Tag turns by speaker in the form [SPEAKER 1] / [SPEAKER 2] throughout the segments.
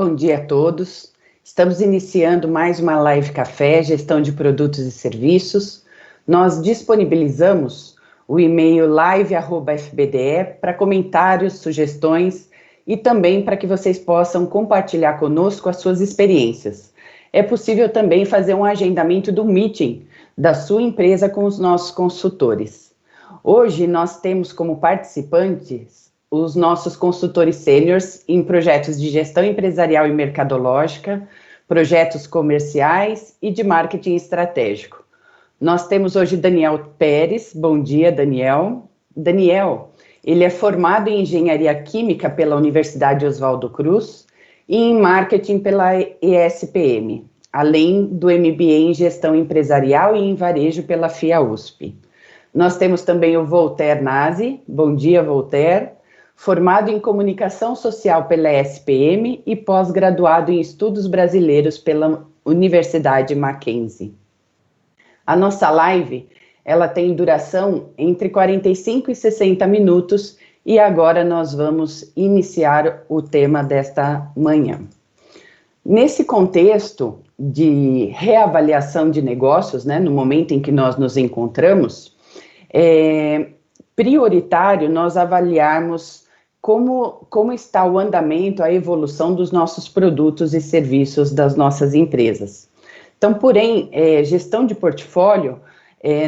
[SPEAKER 1] Bom dia a todos. Estamos iniciando mais uma live café, gestão de produtos e serviços. Nós disponibilizamos o e-mail live@fbde para comentários, sugestões e também para que vocês possam compartilhar conosco as suas experiências. É possível também fazer um agendamento do meeting da sua empresa com os nossos consultores. Hoje nós temos como participantes os nossos consultores sêniores em projetos de gestão empresarial e mercadológica, projetos comerciais e de marketing estratégico. Nós temos hoje Daniel Pérez. Bom dia, Daniel. Daniel, ele é formado em Engenharia Química pela Universidade Oswaldo Cruz e em Marketing pela ESPM, além do MBA em Gestão Empresarial e em Varejo pela FIA-USP. Nós temos também o Voltaire Nazi. Bom dia, Voltaire. Formado em Comunicação Social pela ESPM e pós-graduado em Estudos Brasileiros pela Universidade Mackenzie. A nossa live, ela tem duração entre 45 e 60 minutos e agora nós vamos iniciar o tema desta manhã. Nesse contexto de reavaliação de negócios, né, no momento em que nós nos encontramos, é prioritário nós avaliarmos como está o andamento, a evolução dos nossos produtos e serviços das nossas empresas. Então, porém, gestão de portfólio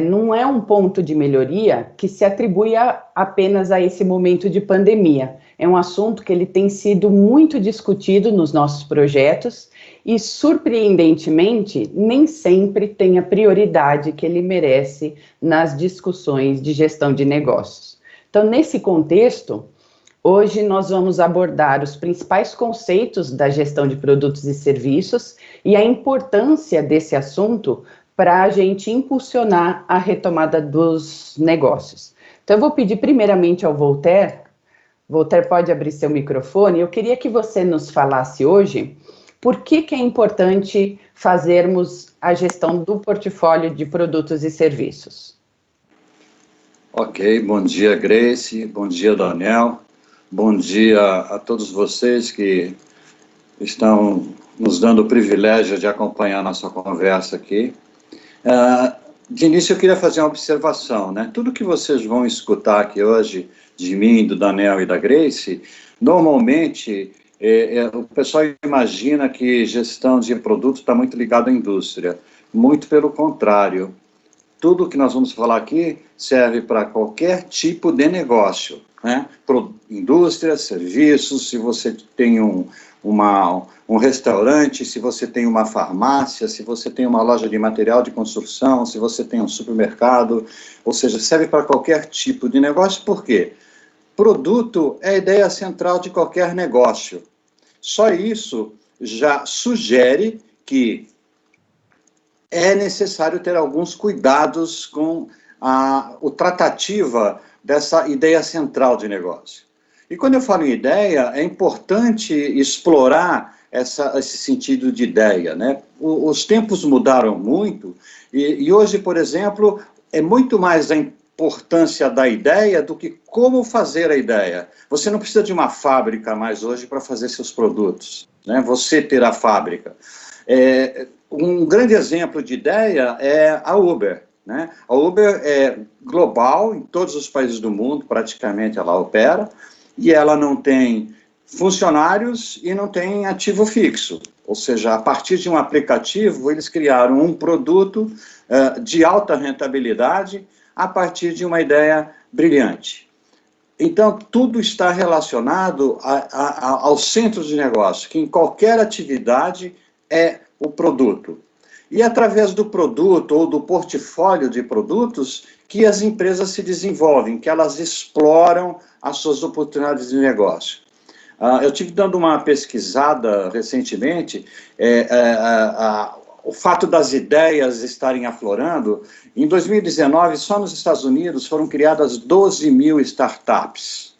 [SPEAKER 1] não é um ponto de melhoria que se atribui apenas a esse momento de pandemia. É um assunto que ele tem sido muito discutido nos nossos projetos e, surpreendentemente, nem sempre tem a prioridade que ele merece nas discussões de gestão de negócios. Então, nesse contexto, hoje nós vamos abordar os principais conceitos da gestão de produtos e serviços e a importância desse assunto para a gente impulsionar a retomada dos negócios. Então, eu vou pedir primeiramente ao Voltaire. Voltaire, pode abrir seu microfone. Eu queria que você nos falasse hoje por que é importante fazermos a gestão do portfólio de produtos e serviços.
[SPEAKER 2] Ok, bom dia, Grace, bom dia, Daniel. Bom dia a todos vocês que estão nos dando o privilégio de acompanhar a nossa conversa aqui. De início, eu queria fazer uma observação, né? Tudo que vocês vão escutar aqui hoje, de mim, do Daniel e da Grace, normalmente, o pessoal imagina que gestão de produto está muito ligado à indústria. Muito pelo contrário. Tudo que nós vamos falar aqui serve para qualquer tipo de negócio, né? Indústria, serviços, se você tem um restaurante, se você tem uma farmácia, se você tem uma loja de material de construção, se você tem um supermercado, ou seja, serve para qualquer tipo de negócio. Por quê? Produto é a ideia central de qualquer negócio. Só isso já sugere que é necessário ter alguns cuidados com a tratativa dessa ideia central de negócio. E quando eu falo em ideia, é importante explorar esse sentido de ideia, né? Os tempos mudaram muito e hoje, por exemplo, é muito mais a importância da ideia do que como fazer a ideia. Você não precisa de uma fábrica mais hoje para fazer seus produtos, né? Você ter a fábrica. Um grande exemplo de ideia é a Uber, né? A Uber é global, em todos os países do mundo, praticamente ela opera, e ela não tem funcionários e não tem ativo fixo. Ou seja, a partir de um aplicativo, eles criaram um produto de alta rentabilidade a partir de uma ideia brilhante. Então, tudo está relacionado ao centro de negócio, que em qualquer atividade é o produto. E através do produto ou do portfólio de produtos que as empresas se desenvolvem, que elas exploram as suas oportunidades de negócio. Eu tive dando uma pesquisada recentemente, o fato das ideias estarem aflorando. Em 2019, só nos Estados Unidos foram criadas 12 mil startups.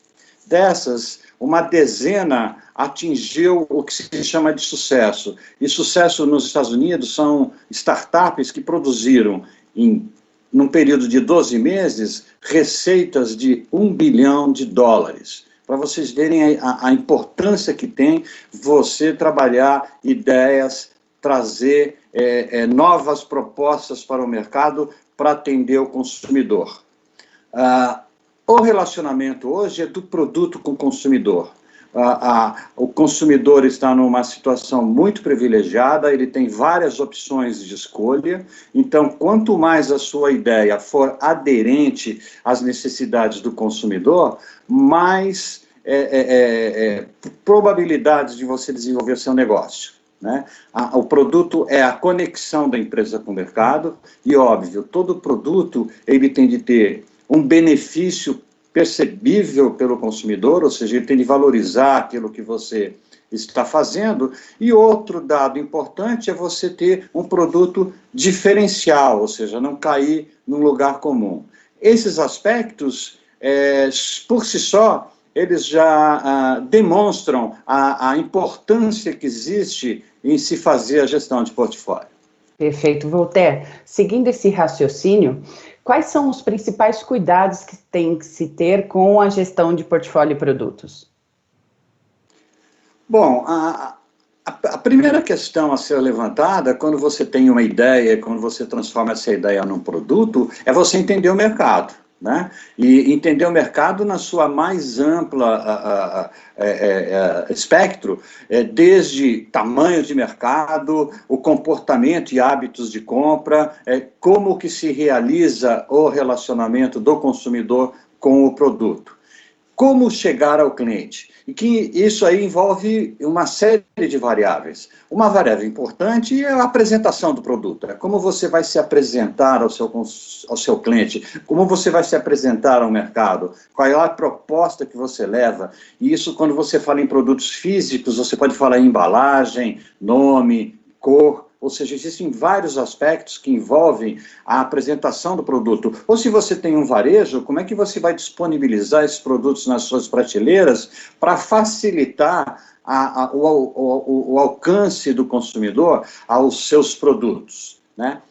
[SPEAKER 2] Dessas, uma dezena atingiu o que se chama de sucesso. E sucesso nos Estados Unidos são startups que produziram, num período de 12 meses, receitas de $1 bilhão. para vocês verem a importância que tem você trabalhar ideias, trazer novas propostas para o mercado para atender o consumidor. O relacionamento hoje é do produto com o consumidor. O consumidor está numa situação muito privilegiada, ele tem várias opções de escolha, então, quanto mais a sua ideia for aderente às necessidades do consumidor, mais probabilidades de você desenvolver seu negócio, né? O produto é a conexão da empresa com o mercado, e, óbvio, todo produto ele tem de ter um benefício percebível pelo consumidor, ou seja, ele tem de valorizar aquilo que você está fazendo, e outro dado importante é você ter um produto diferencial, ou seja, não cair num lugar comum. Esses aspectos, por si só, eles já demonstram a importância que existe em se fazer a gestão de portfólio.
[SPEAKER 1] Perfeito, Voltaire. Seguindo esse raciocínio, quais são os principais cuidados que tem que se ter com a gestão de portfólio e produtos?
[SPEAKER 2] Bom, a primeira questão a ser levantada, quando você tem uma ideia, quando você transforma essa ideia num produto, é você entender o mercado, né? E entender o mercado na sua mais ampla espectro, desde tamanho de mercado, o comportamento e hábitos de compra, como que se realiza o relacionamento do consumidor com o produto. Como chegar ao cliente? E que isso aí envolve uma série de variáveis. Uma variável importante é a apresentação do produto. É como você vai se apresentar ao seu cliente, como você vai se apresentar ao mercado, qual é a proposta que você leva. E isso, quando você fala em produtos físicos, você pode falar em embalagem, nome, cor. Ou seja, existem vários aspectos que envolvem a apresentação do produto. Ou se você tem um varejo, como é que você vai disponibilizar esses produtos nas suas prateleiras para facilitar o alcance do consumidor aos seus produtos, né?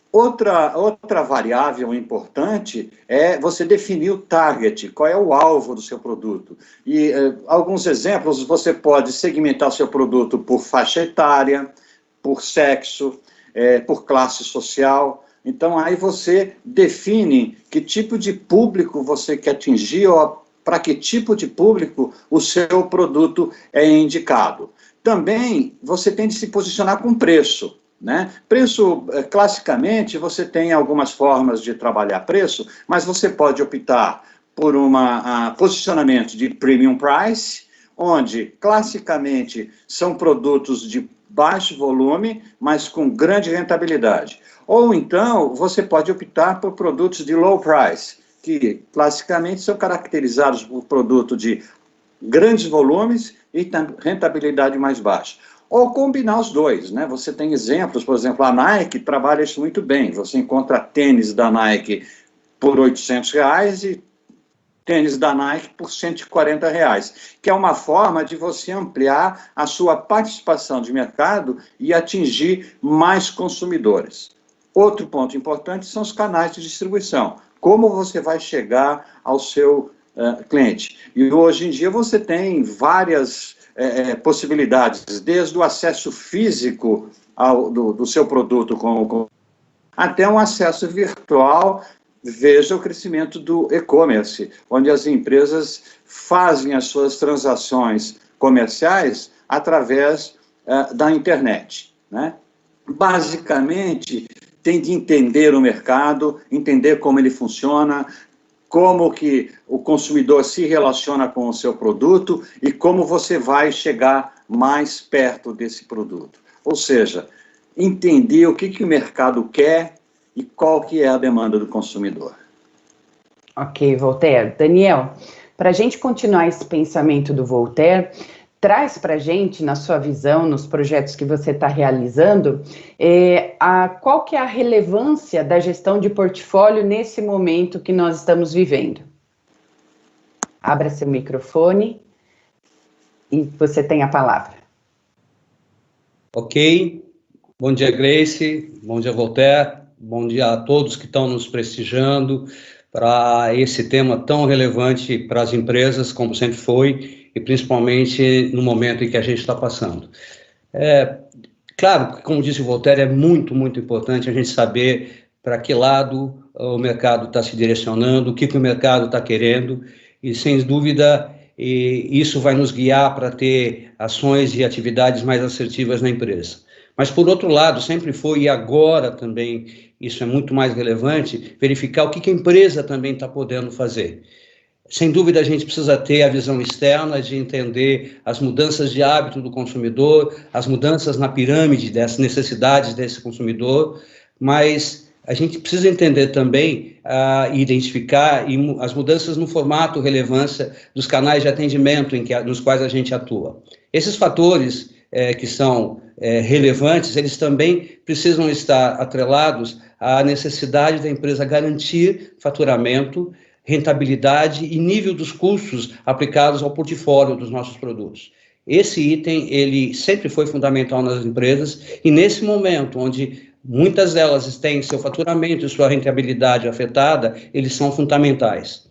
[SPEAKER 2] Outra variável importante é você definir o target, qual é o alvo do seu produto. E alguns exemplos, você pode segmentar o seu produto por faixa etária, por sexo, por classe social. Então, aí você define que tipo de público você quer atingir ou para que tipo de público o seu produto é indicado. Também, você tem de se posicionar com preço, né? Preço, classicamente, você tem algumas formas de trabalhar preço, mas você pode optar por um posicionamento de premium price, onde, classicamente, são produtos de baixo volume, mas com grande rentabilidade. Ou então, você pode optar por produtos de low price, que classicamente são caracterizados por produto de grandes volumes e rentabilidade mais baixa. Ou combinar os dois, né? Você tem exemplos, por exemplo, a Nike trabalha isso muito bem. Você encontra tênis da Nike por R$800 e tênis da Nike por R$140, que é uma forma de você ampliar a sua participação de mercado e atingir mais consumidores. Outro ponto importante são os canais de distribuição. Como você vai chegar ao seu cliente? E hoje em dia você tem várias possibilidades, desde o acesso físico do seu produto até um acesso virtual. Veja o crescimento do e-commerce, onde as empresas fazem as suas transações comerciais através da internet, né? Basicamente, tem de entender o mercado, entender como ele funciona, como que o consumidor se relaciona com o seu produto e como você vai chegar mais perto desse produto. Ou seja, entender o que o mercado quer e qual que é a demanda do consumidor.
[SPEAKER 1] Ok, Voltaire. Daniel, para a gente continuar esse pensamento do Voltaire, traz para a gente, na sua visão, nos projetos que você está realizando, qual que é a relevância da gestão de portfólio nesse momento que nós estamos vivendo? Abra seu microfone e você tem a palavra.
[SPEAKER 3] Ok. Bom dia, Grace. Bom dia, Voltaire. Bom dia a todos que estão nos prestigiando. para esse tema tão relevante para as empresas, como sempre foi, e principalmente no momento em que a gente está passando. Claro que, como disse o Voltaire, é muito, muito importante a gente saber para que lado o mercado está se direcionando, o que o mercado está querendo, e sem dúvida isso vai nos guiar para ter ações e atividades mais assertivas na empresa. Mas, por outro lado, sempre foi, e agora também, isso é muito mais relevante, verificar o que a empresa também está podendo fazer. Sem dúvida, a gente precisa ter a visão externa de entender as mudanças de hábito do consumidor, as mudanças na pirâmide das necessidades desse consumidor, mas a gente precisa entender também e identificar as mudanças no formato, relevância dos canais de atendimento nos quais a gente atua. Esses fatores que são relevantes, eles também precisam estar atrelados à necessidade da empresa garantir faturamento, rentabilidade e nível dos custos aplicados ao portfólio dos nossos produtos. Esse item, ele sempre foi fundamental nas empresas, e nesse momento, onde muitas delas têm seu faturamento e sua rentabilidade afetada, eles são fundamentais.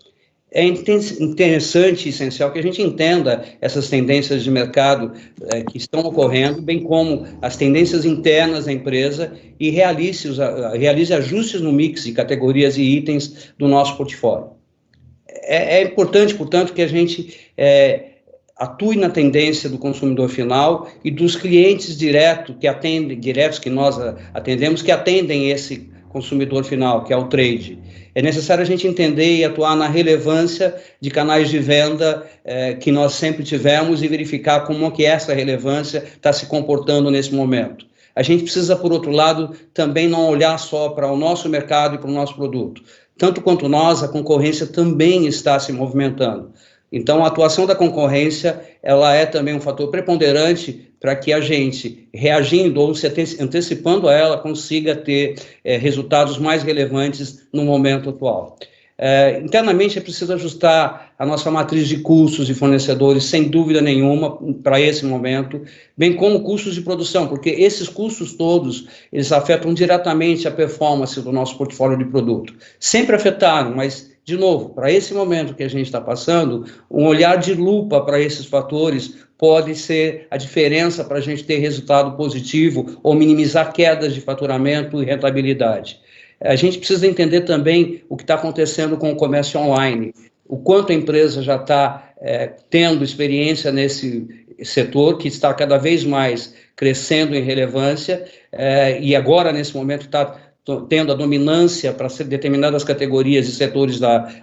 [SPEAKER 3] É interessante e essencial que a gente entenda essas tendências de mercado que estão ocorrendo, bem como as tendências internas da empresa, e realize ajustes no mix de categorias e itens do nosso portfólio. É importante, portanto, que a gente atue na tendência do consumidor final e dos clientes diretos que nós atendemos, que atendem esse consumidor final, que é o trade. É necessário a gente entender e atuar na relevância de canais de venda que nós sempre tivemos e verificar como que essa relevância está se comportando nesse momento. A gente precisa, por outro lado, também não olhar só para o nosso mercado e para o nosso produto. Tanto quanto nós, a concorrência também está se movimentando. Então, a atuação da concorrência, ela é também um fator preponderante para que a gente, reagindo ou se antecipando a ela, consiga ter resultados mais relevantes no momento atual. Internamente, é preciso ajustar a nossa matriz de custos de fornecedores, sem dúvida nenhuma, para esse momento, bem como custos de produção, porque esses custos todos, eles afetam diretamente a performance do nosso portfólio de produto. Sempre afetaram, mas, de novo, para esse momento que a gente está passando, um olhar de lupa para esses fatores pode ser a diferença para a gente ter resultado positivo ou minimizar quedas de faturamento e rentabilidade. A gente precisa entender também o que está acontecendo com o comércio online, o quanto a empresa já está tendo experiência nesse setor, que está cada vez mais crescendo em relevância, e agora, nesse momento, está tendo a dominância para determinadas categorias e setores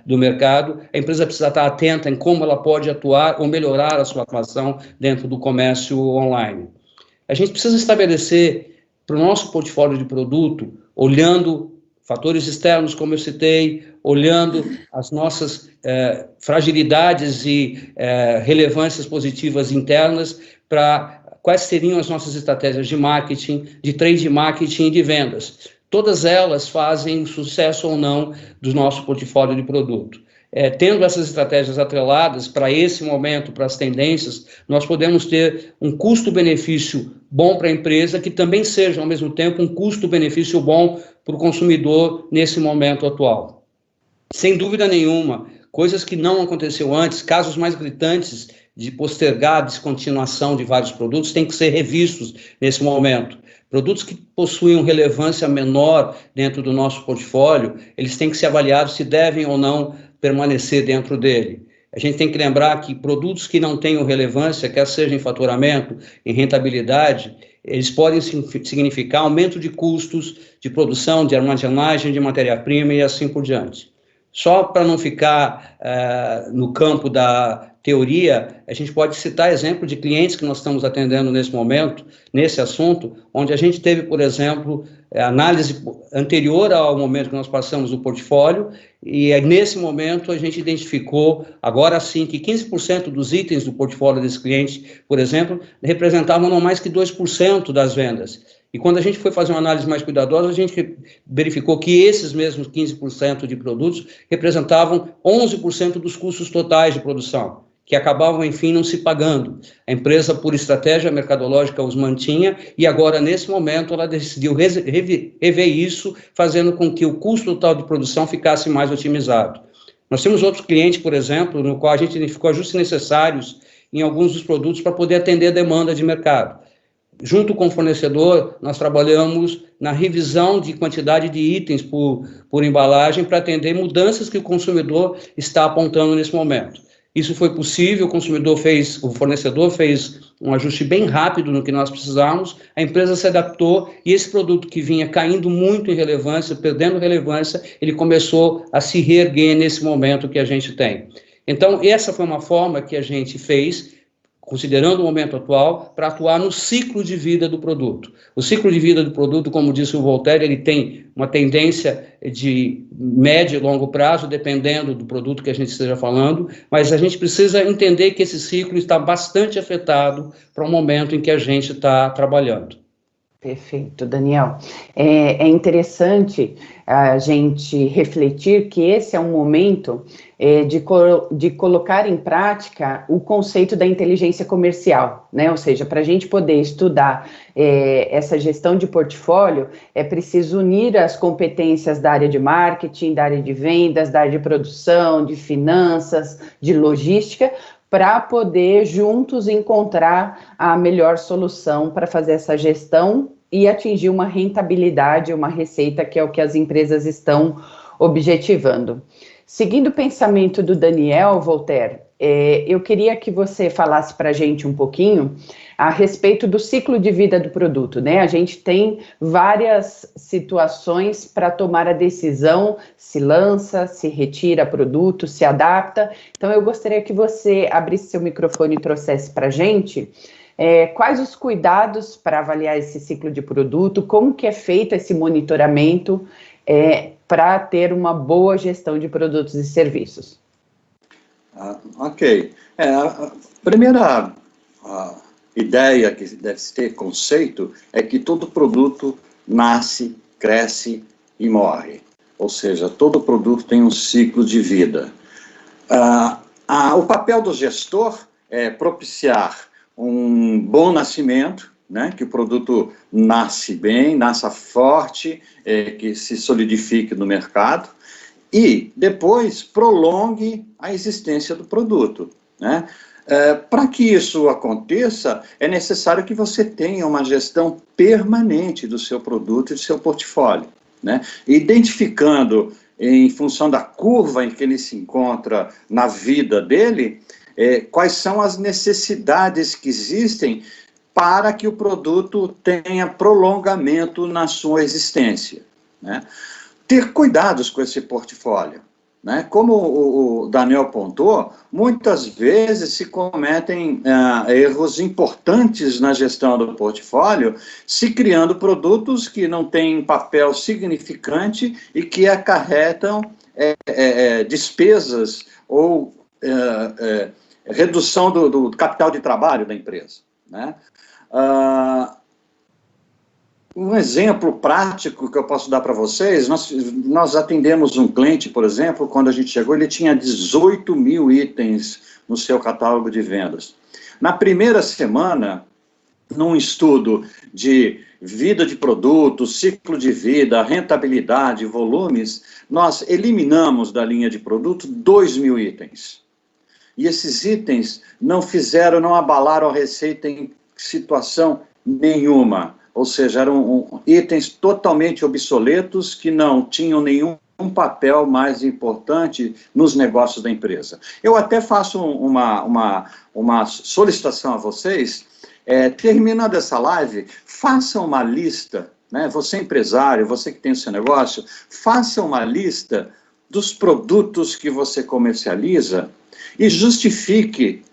[SPEAKER 3] do mercado. A empresa precisa estar atenta em como ela pode atuar ou melhorar a sua atuação dentro do comércio online. A gente precisa estabelecer para o nosso portfólio de produto, olhando fatores externos, como eu citei, olhando as nossas fragilidades e relevâncias positivas internas, para quais seriam as nossas estratégias de marketing, de trade marketing e de vendas. Todas elas fazem sucesso ou não do nosso portfólio de produto. Tendo essas estratégias atreladas para esse momento, para as tendências, nós podemos ter um custo-benefício bom para a empresa, que também seja, ao mesmo tempo, um custo-benefício bom para o consumidor nesse momento atual. Sem dúvida nenhuma, coisas que não aconteceu antes, casos mais gritantes de postergar a descontinuação de vários produtos, têm que ser revistos nesse momento. Produtos que possuem relevância menor dentro do nosso portfólio, eles têm que ser avaliados se devem ou não permanecer dentro dele. A gente tem que lembrar que produtos que não tenham relevância, quer seja em faturamento, em rentabilidade, eles podem significar aumento de custos de produção, de armazenagem, de matéria-prima e assim por diante. Só para não ficar no campo da teoria, a gente pode citar exemplo de clientes que nós estamos atendendo nesse momento, nesse assunto, onde a gente teve, por exemplo, análise anterior ao momento que nós passamos o portfólio, e nesse momento a gente identificou, agora sim, que 15% dos itens do portfólio desse cliente, por exemplo, representavam não mais que 2% das vendas. E quando a gente foi fazer uma análise mais cuidadosa, a gente verificou que esses mesmos 15% de produtos representavam 11% dos custos totais de produção. que acabavam, enfim, não se pagando. A empresa, por estratégia mercadológica, os mantinha, e agora, nesse momento, ela decidiu rever isso, fazendo com que o custo total de produção ficasse mais otimizado. Nós temos outros clientes, por exemplo, no qual a gente identificou ajustes necessários em alguns dos produtos para poder atender a demanda de mercado. Junto com o fornecedor, nós trabalhamos na revisão de quantidade de itens por embalagem para atender mudanças que o consumidor está apontando nesse momento. Isso foi possível, o fornecedor fez um ajuste bem rápido no que nós precisávamos, a empresa se adaptou e esse produto que vinha caindo muito em relevância, perdendo relevância, ele começou a se reerguer nesse momento que a gente tem. Então, essa foi uma forma que a gente fez, considerando o momento atual, para atuar no ciclo de vida do produto. O ciclo de vida do produto, como disse o Voltaire, ele tem uma tendência de médio e longo prazo, dependendo do produto que a gente esteja falando, mas a gente precisa entender que esse ciclo está bastante afetado para o momento em que a gente está trabalhando.
[SPEAKER 1] Perfeito, Daniel. É interessante a gente refletir que esse é um momento de colocar em prática o conceito da inteligência comercial, né? Ou seja, para a gente poder estudar essa gestão de portfólio, é preciso unir as competências da área de marketing, da área de vendas, da área de produção, de finanças, de logística, para poder juntos encontrar a melhor solução para fazer essa gestão e atingir uma rentabilidade, uma receita, que é o que as empresas estão objetivando. Seguindo o pensamento do Daniel, Voltaire, eu queria que você falasse para a gente um pouquinho a respeito do ciclo de vida do produto, né? A gente tem várias situações para tomar a decisão, se lança, se retira produto, se adapta. Então, eu gostaria que você abrisse seu microfone e trouxesse para a gente quais os cuidados para avaliar esse ciclo de produto, como que é feito esse monitoramento para ter uma boa gestão de produtos e serviços.
[SPEAKER 2] Ok. A primeira ideia que deve ter conceito é que todo produto nasce, cresce e morre. Ou seja, todo produto tem um ciclo de vida. O papel do gestor é propiciar um bom nascimento, né, que o produto nasce bem, nasça forte, que se solidifique no mercado, e depois prolongue a existência do produto, né? Para que isso aconteça, é necessário que você tenha uma gestão permanente do seu produto e do seu portfólio, né? Identificando, em função da curva em que ele se encontra na vida dele, quais são as necessidades que existem para que o produto tenha prolongamento na sua existência, né? Ter cuidados com esse portfólio, né? Como o Daniel apontou, muitas vezes se cometem erros importantes na gestão do portfólio, se criando produtos que não têm papel significante e que acarretam despesas ou redução do capital de trabalho da empresa, né? Um exemplo prático que eu posso dar para vocês, nós atendemos um cliente, por exemplo, quando a gente chegou, ele tinha 18 mil itens no seu catálogo de vendas. Na primeira semana, num estudo de vida de produto, ciclo de vida, rentabilidade, volumes, nós eliminamos da linha de produto 2 mil itens. E esses itens não abalaram a receita em situação nenhuma. Ou seja, eram itens totalmente obsoletos que não tinham nenhum papel mais importante nos negócios da empresa. Eu até faço uma solicitação a vocês, terminando essa live, faça uma lista, né? Você empresário, você que tem o seu negócio, faça uma lista dos produtos que você comercializa e justifique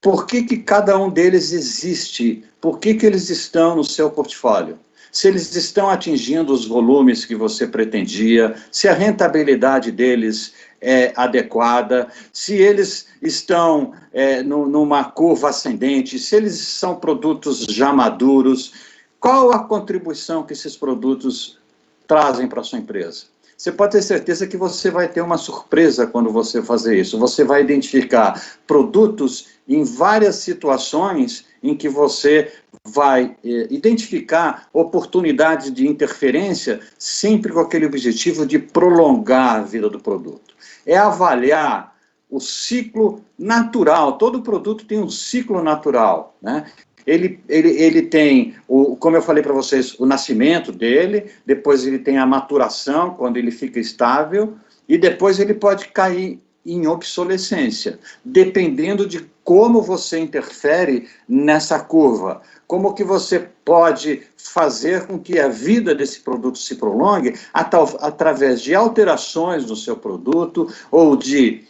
[SPEAKER 2] por que cada um deles existe, por que eles estão no seu portfólio. Se eles estão atingindo os volumes que você pretendia, se a rentabilidade deles é adequada, se eles estão numa curva ascendente, se eles são produtos já maduros, qual a contribuição que esses produtos trazem para a sua empresa. você pode ter certeza que você vai ter uma surpresa quando você fazer isso. Você vai identificar produtos em várias situações em que você vai identificar oportunidades de interferência, sempre com aquele objetivo de prolongar a vida do produto. É avaliar o ciclo natural. Todo produto tem um ciclo natural, né? Ele tem, como eu falei para vocês, o nascimento dele, depois ele tem a maturação, quando ele fica estável, e depois ele pode cair em obsolescência, dependendo de como você interfere nessa curva. Como que você pode fazer com que a vida desse produto se prolongue através de alterações no seu produto, ou de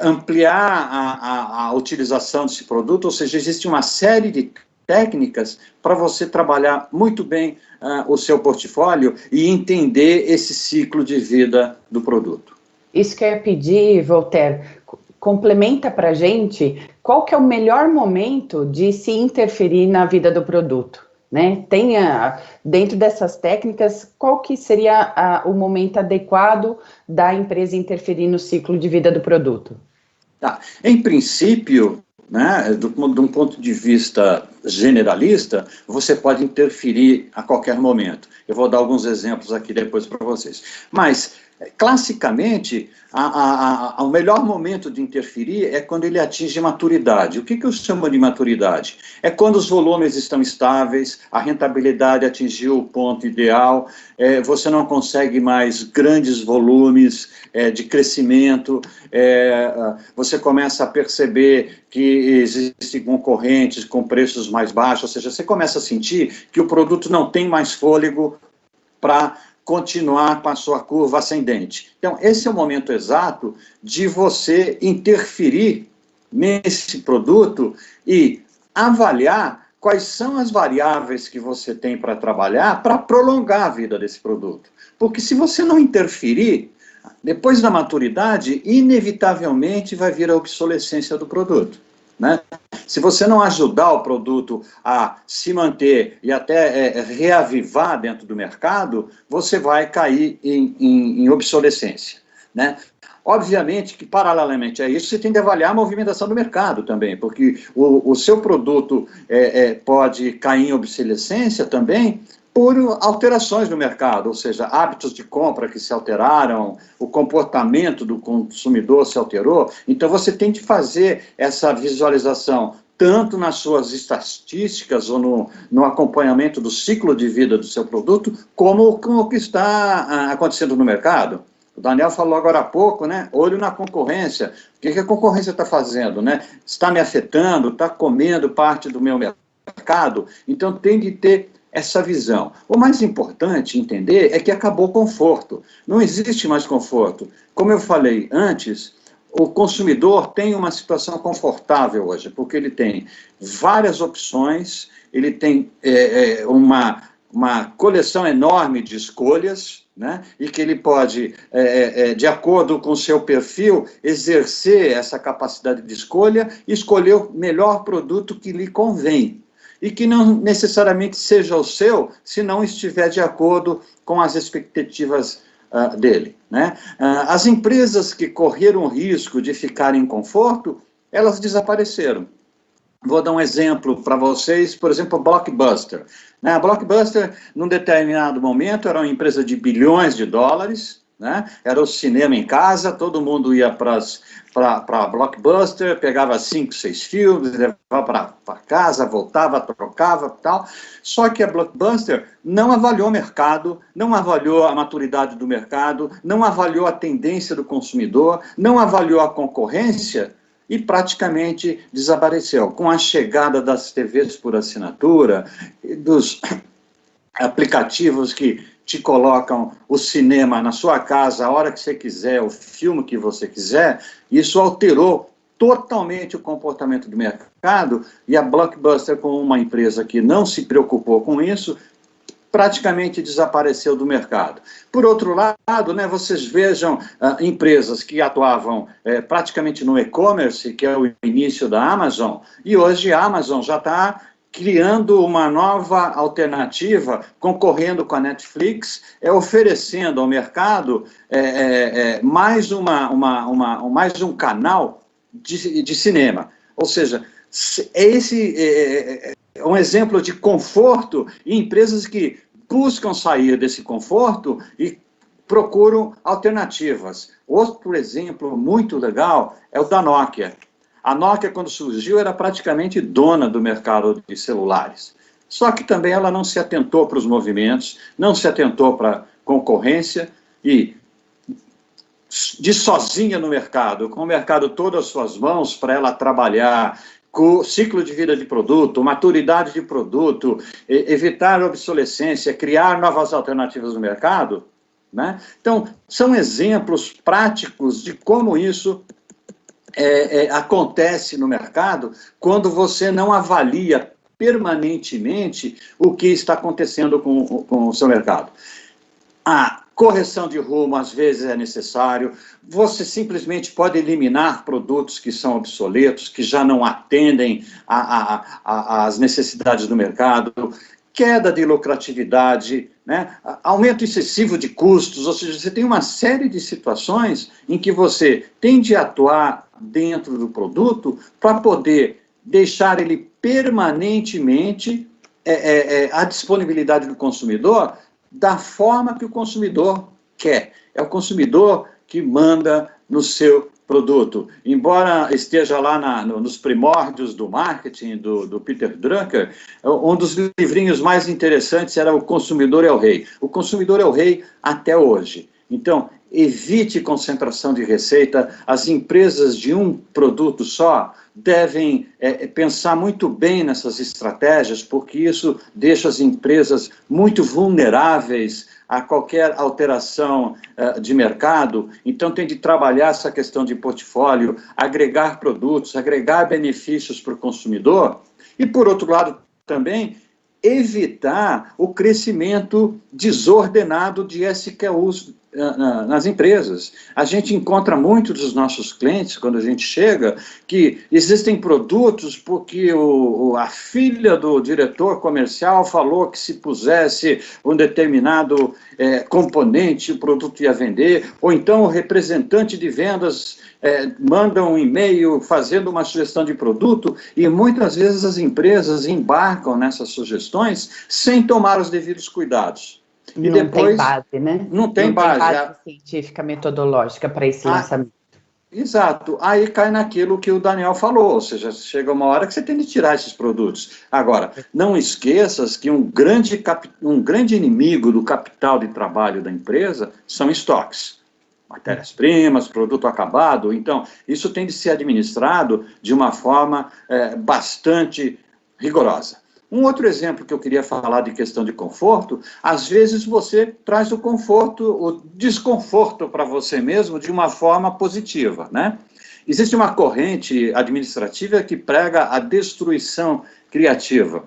[SPEAKER 2] ampliar a utilização desse produto, ou seja, existe uma série de técnicas para você trabalhar muito bem o seu portfólio e entender esse ciclo de vida do produto.
[SPEAKER 1] Isso que eu ia pedir, Voltaire, complementa para a gente qual que é o melhor momento de se interferir na vida do produto, né? Dentro dessas técnicas, qual que seria o momento adequado da empresa interferir no ciclo de vida do produto?
[SPEAKER 2] Tá. Em princípio, né, de um ponto de vista generalista, você pode interferir a qualquer momento. Eu vou dar alguns exemplos aqui depois para vocês. Mas, classicamente, o melhor momento de interferir é quando ele atinge maturidade. O que eu chamo de maturidade? É quando os volumes estão estáveis, a rentabilidade atingiu o ponto ideal, você não consegue mais grandes volumes de crescimento, você começa a perceber que existem concorrentes com preços mais baixos, ou seja, você começa a sentir que o produto não tem mais fôlego para continuar com a sua curva ascendente. Então, esse é o momento exato de você interferir nesse produto e avaliar quais são as variáveis que você tem para trabalhar para prolongar a vida desse produto. Porque se você não interferir, depois da maturidade, inevitavelmente vai vir a obsolescência do produto, né? Se você não ajudar o produto a se manter e até reavivar dentro do mercado, você vai cair em obsolescência, né? Obviamente que, paralelamente a isso, você tem de avaliar a movimentação do mercado também, porque o seu produto pode cair em obsolescência também por alterações no mercado, ou seja, hábitos de compra que se alteraram, o comportamento do consumidor se alterou. Então, você tem de fazer essa visualização tanto nas suas estatísticas ou no acompanhamento do ciclo de vida do seu produto, como com o que está acontecendo no mercado. O Daniel falou agora há pouco, né? Olho na concorrência. O que a concorrência está fazendo, né? Está me afetando, está comendo parte do meu mercado. Então, tem de ter essa visão. O mais importante entender é que acabou o conforto. Não existe mais conforto. Como eu falei antes, o consumidor tem uma situação confortável hoje, porque ele tem várias opções, ele tem uma coleção enorme de escolhas, né? E que ele pode, de acordo com o seu perfil, exercer essa capacidade de escolha e escolher o melhor produto que lhe convém. E que não necessariamente seja o seu, se não estiver de acordo com as expectativas dele, né? As empresas que correram o risco de ficar em conforto, elas desapareceram. Vou dar um exemplo para vocês, por exemplo, a Blockbuster. A Blockbuster, num determinado momento, era uma empresa de bilhões de dólares, né? Era o cinema em casa, todo mundo ia para a Blockbuster, pegava 5, 6 filmes, levava para casa, voltava, trocava e tal. Só que a Blockbuster não avaliou o mercado, não avaliou a maturidade do mercado, não avaliou a tendência do consumidor, não avaliou a concorrência e praticamente desapareceu. Com a chegada das TVs por assinatura, dos aplicativos que te colocam o cinema na sua casa, a hora que você quiser, o filme que você quiser, isso alterou totalmente o comportamento do mercado, e a Blockbuster, como uma empresa que não se preocupou com isso, praticamente desapareceu do mercado. Por outro lado, né, vocês vejam empresas que atuavam praticamente no e-commerce, que é o início da Amazon, e hoje a Amazon já está criando uma nova alternativa, concorrendo com a Netflix, oferecendo ao mercado mais um canal de cinema. Ou seja, esse é um exemplo de conforto e empresas que buscam sair desse conforto e procuram alternativas. Outro exemplo muito legal é o da Nokia. A Nokia, quando surgiu, era praticamente dona do mercado de celulares. Só que também ela não se atentou para os movimentos, não se atentou para a concorrência e, de sozinha no mercado, com o mercado todo às suas mãos para ela trabalhar, com o ciclo de vida de produto, maturidade de produto, evitar a obsolescência, criar novas alternativas no mercado, né? Então, são exemplos práticos de como isso acontece no mercado quando você não avalia permanentemente o que está acontecendo com o seu mercado. A correção de rumo, às vezes, é necessário. Você simplesmente pode eliminar produtos que são obsoletos, que já não atendem às necessidades do mercado, queda de lucratividade, né? Aumento excessivo de custos, ou seja, você tem uma série de situações em que você tem de atuar dentro do produto para poder deixar ele permanentemente à disponibilidade do consumidor da forma que o consumidor quer. É o consumidor que manda no seu produto. Embora esteja lá nos primórdios do marketing do Peter Drucker, um dos livrinhos mais interessantes era O Consumidor é o Rei. O consumidor é o rei até hoje. Então, evite concentração de receita. As empresas de um produto só devem pensar muito bem nessas estratégias, porque isso deixa as empresas muito vulneráveis a qualquer alteração de mercado. Então, tem de trabalhar essa questão de portfólio, agregar produtos, agregar benefícios para o consumidor e, por outro lado, também evitar o crescimento desordenado de SKUs nas empresas. A gente encontra muitos dos nossos clientes, quando a gente chega, que existem produtos porque a filha do diretor comercial falou que se pusesse um determinado componente, o produto ia vender, ou então o representante de vendas manda um e-mail fazendo uma sugestão de produto, e muitas vezes as empresas embarcam nessas sugestões sem tomar os devidos cuidados.
[SPEAKER 1] E não depois, tem base, né?
[SPEAKER 2] Não tem base
[SPEAKER 1] científica, metodológica para esse lançamento.
[SPEAKER 2] Exato. Aí cai naquilo que o Daniel falou, ou seja, chega uma hora que você tem de tirar esses produtos. Agora, não esqueças que um grande inimigo do capital de trabalho da empresa são estoques. Matérias-primas, produto acabado. Então, isso tem de ser administrado de uma forma bastante rigorosa. Um outro exemplo que eu queria falar de questão de conforto, às vezes você traz o conforto, o desconforto para você mesmo de uma forma positiva, né? Existe uma corrente administrativa que prega a destruição criativa.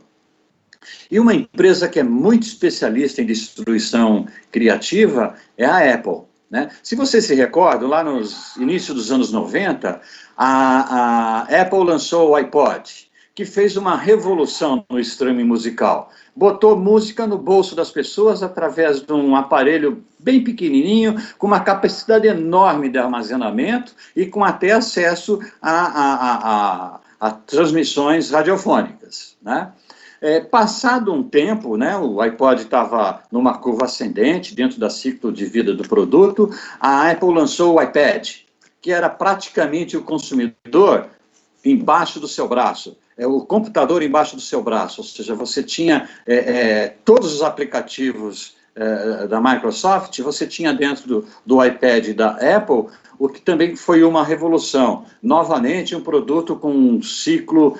[SPEAKER 2] E uma empresa que é muito especialista em destruição criativa é a Apple, né? Se você se recorda, lá nos inícios dos anos 90, a Apple lançou o iPod, que fez uma revolução no streaming musical. Botou música no bolso das pessoas através de um aparelho bem pequenininho, com uma capacidade enorme de armazenamento e com até acesso a transmissões radiofônicas, né? Passado um tempo, né, o iPod estava numa curva ascendente dentro do ciclo de vida do produto, a Apple lançou o iPad, que era praticamente o consumidor embaixo do seu braço. O computador embaixo do seu braço, ou seja, você tinha todos os aplicativos da Microsoft, você tinha dentro do iPad da Apple, o que também foi uma revolução. Novamente, um produto com um ciclo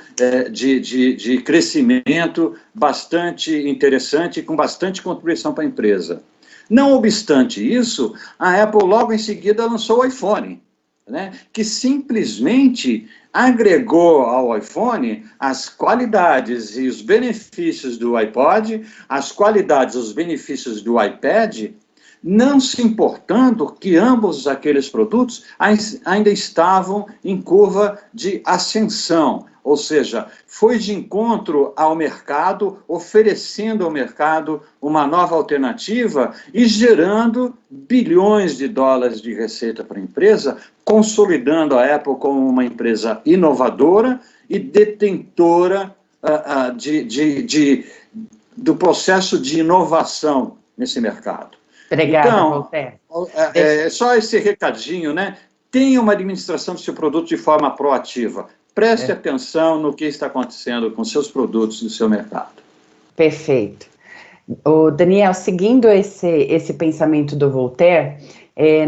[SPEAKER 2] de crescimento bastante interessante e com bastante contribuição para a empresa. Não obstante isso, a Apple logo em seguida lançou o iPhone, né, que simplesmente agregou ao iPhone as qualidades e os benefícios do iPod, as qualidades e os benefícios do iPad, não se importando que ambos aqueles produtos ainda estavam em curva de ascensão, ou seja, foi de encontro ao mercado, oferecendo ao mercado uma nova alternativa e gerando bilhões de dólares de receita para a empresa, consolidando a Apple como uma empresa inovadora e detentora do processo de inovação nesse mercado.
[SPEAKER 1] Obrigada,
[SPEAKER 2] Então,
[SPEAKER 1] Voltaire.
[SPEAKER 2] só esse recadinho, né? Tenha uma administração do seu produto de forma proativa. Preste atenção no que está acontecendo com seus produtos e o seu mercado.
[SPEAKER 1] Perfeito. O Daniel, seguindo esse pensamento do Voltaire,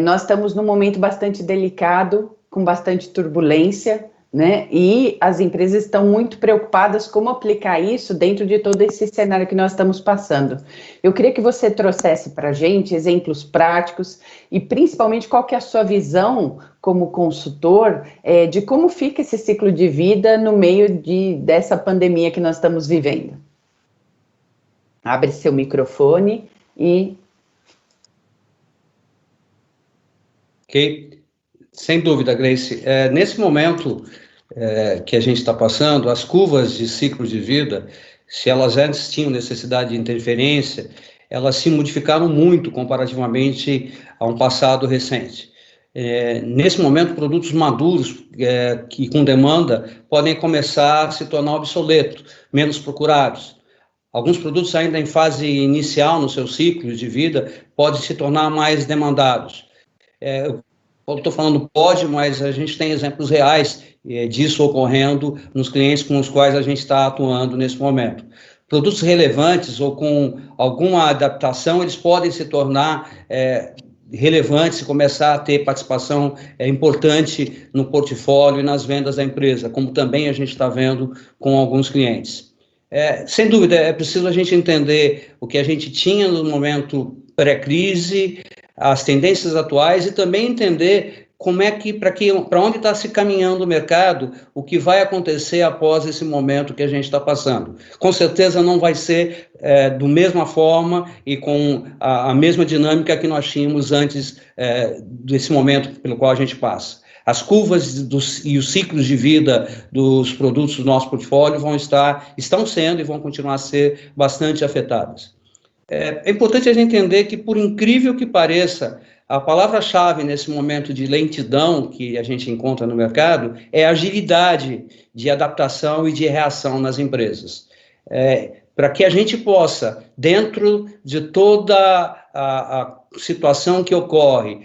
[SPEAKER 1] nós estamos num momento bastante delicado, com bastante turbulência, né? E as empresas estão muito preocupadas como aplicar isso dentro de todo esse cenário que nós estamos passando. Eu queria que você trouxesse para a gente exemplos práticos e principalmente qual que é a sua visão como consultor de como fica esse ciclo de vida no meio dessa pandemia que nós estamos vivendo. Abre seu microfone e...
[SPEAKER 3] Ok. Sem dúvida, Grace. Nesse momento que a gente está passando, as curvas de ciclo de vida, se elas antes tinham necessidade de interferência, elas se modificaram muito comparativamente a um passado recente. Nesse momento, produtos maduros que com demanda podem começar a se tornar obsoletos, menos procurados. Alguns produtos ainda em fase inicial no seu ciclo de vida podem se tornar mais demandados. Eu estou falando pode, mas a gente tem exemplos reais disso ocorrendo nos clientes com os quais a gente está atuando nesse momento. Produtos relevantes ou com alguma adaptação, eles podem se tornar relevantes e começar a ter participação importante no portfólio e nas vendas da empresa, como também a gente está vendo com alguns clientes. Sem dúvida, é preciso a gente entender o que a gente tinha no momento pré-crise, as tendências atuais e também entender como para onde está se caminhando o mercado, o que vai acontecer após esse momento que a gente está passando. Com certeza não vai ser da mesma forma e com a mesma dinâmica que nós tínhamos antes desse momento pelo qual a gente passa. As curvas e os ciclos de vida dos produtos do nosso portfólio estão sendo e vão continuar a ser bastante afetadas. É importante a gente entender que, por incrível que pareça, a palavra-chave nesse momento de lentidão que a gente encontra no mercado é agilidade de adaptação e de reação nas empresas. Para que a gente possa, dentro de toda a situação que ocorre,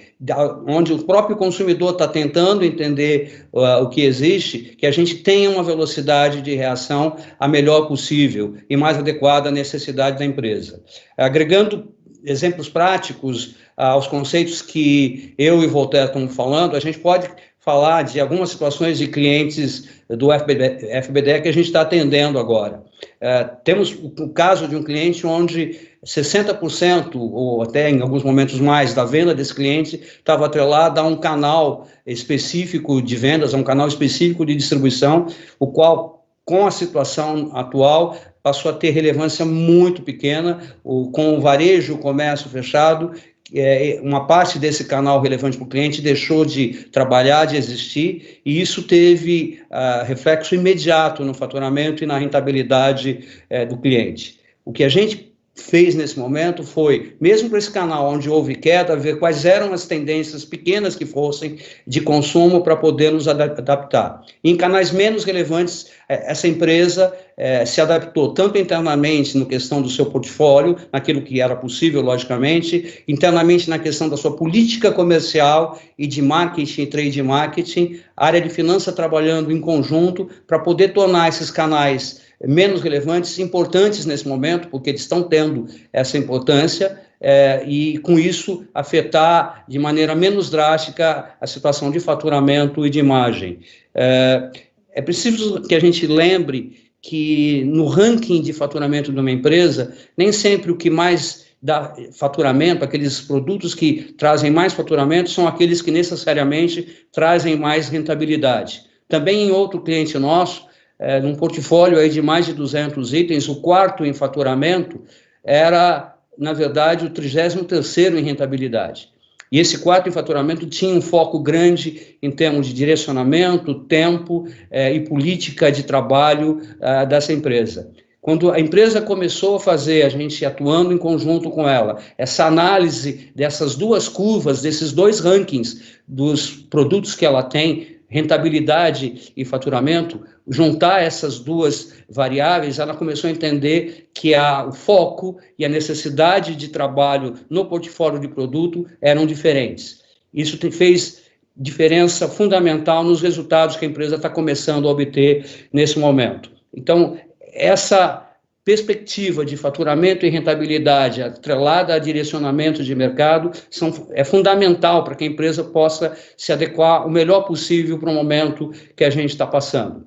[SPEAKER 3] onde o próprio consumidor está tentando entender o que existe, que a gente tenha uma velocidade de reação a melhor possível e mais adequada à necessidade da empresa. Agregando exemplos práticos aos conceitos que eu e Voltaire estamos falando, a gente pode falar de algumas situações de clientes do FBDE que a gente está atendendo agora. Temos o caso de um cliente onde 60%, ou até em alguns momentos mais, da venda desse cliente estava atrelada a um canal específico de vendas, a um canal específico de distribuição, o qual, com a situação atual, passou a ter relevância muito pequena, com o varejo, o comércio fechado, uma parte desse canal relevante para o cliente deixou de trabalhar, de existir, e isso teve reflexo imediato no faturamento e na rentabilidade do cliente. O que a gente fez nesse momento foi, mesmo para esse canal onde houve queda, ver quais eram as tendências pequenas que fossem de consumo para poder nos adaptar. Em canais menos relevantes, essa empresa se adaptou tanto internamente na questão do seu portfólio, naquilo que era possível, logicamente, internamente na questão da sua política comercial e de marketing e trade marketing, área de finança trabalhando em conjunto para poder tornar esses canais menos relevantes, importantes nesse momento, porque eles estão tendo essa importância, e com isso afetar de maneira menos drástica a situação de faturamento e de imagem. É preciso que a gente lembre que no ranking de faturamento de uma empresa, nem sempre o que mais dá faturamento, aqueles produtos que trazem mais faturamento, são aqueles que necessariamente trazem mais rentabilidade. Também em outro cliente nosso, num portfólio aí de mais de 200 itens, o quarto em faturamento era, na verdade, o 33º em rentabilidade. E esse quarto em faturamento tinha um foco grande em termos de direcionamento, tempo e política de trabalho dessa empresa. Quando a empresa começou a fazer, a gente atuando em conjunto com ela, essa análise dessas duas curvas, desses dois rankings dos produtos que ela tem, rentabilidade e faturamento, juntar essas duas variáveis, ela começou a entender que o foco e a necessidade de trabalho no portfólio de produto eram diferentes. Isso fez diferença fundamental nos resultados que a empresa está começando a obter nesse momento. Então, essa perspectiva de faturamento e rentabilidade atrelada a direcionamento de mercado é fundamental para que a empresa possa se adequar o melhor possível para o momento que a gente está passando.